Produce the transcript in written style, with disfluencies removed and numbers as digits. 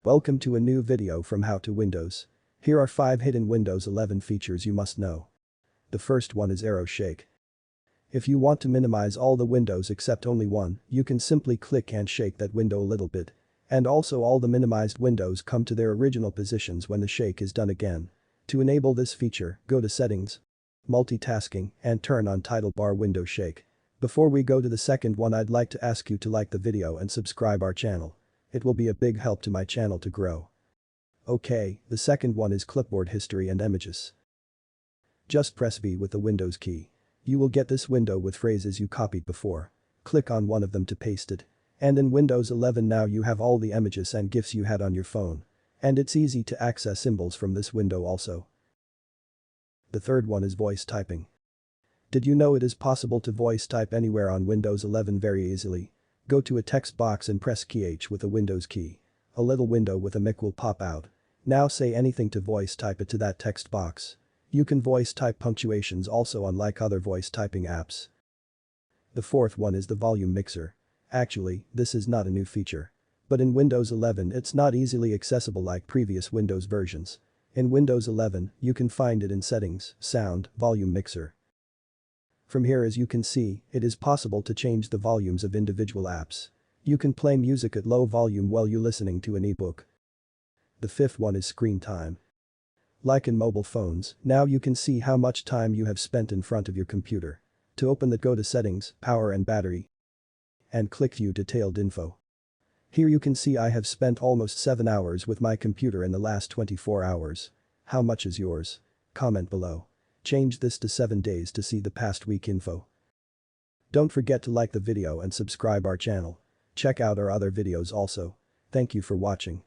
Welcome to a new video from How to Windows. Here are 5 hidden Windows 11 features you must know. The first one is Aero Shake. If you want to minimize all the windows except only one, you can simply click and shake that window a little bit. And also all the minimized windows come to their original positions when the shake is done again. To enable this feature, go to Settings, Multitasking, and turn on Title Bar Window Shake. Before we go to the second one, I'd like to ask you to like the video and subscribe our channel. It will be a big help to my channel to grow. Okay, the second one is Clipboard History and Emojis. Just press V with the Windows key. You will get this window with phrases you copied before. Click on one of them to paste it. And in Windows 11 now you have all the images and GIFs you had on your phone. And it's easy to access symbols from this window also. The third one is voice typing. Did you know it is possible to voice type anywhere on Windows 11 very easily? Go to a text box and press key H with the Windows key. A little window with a mic will pop out. Now say anything to voice type it to that text box. You can voice type punctuations also unlike other voice typing apps. The fourth one is the volume mixer. Actually, this is not a new feature. But in Windows 11 it's not easily accessible like previous Windows versions. In Windows 11, you can find it in Settings, Sound, Volume Mixer. From here, as you can see, it is possible to change the volumes of individual apps. You can play music at low volume while you're listening to an ebook. The fifth one is screen time. Like in mobile phones, now you can see how much time you have spent in front of your computer. To open that, go to Settings, Power and Battery. And click View Detailed Info. Here you can see I have spent almost 7 hours with my computer in the last 24 hours. How much is yours? Comment below. Change this to 7 days to see the past week info. Don't forget to like the video and subscribe our channel. Check out our other videos also. Thank you for watching.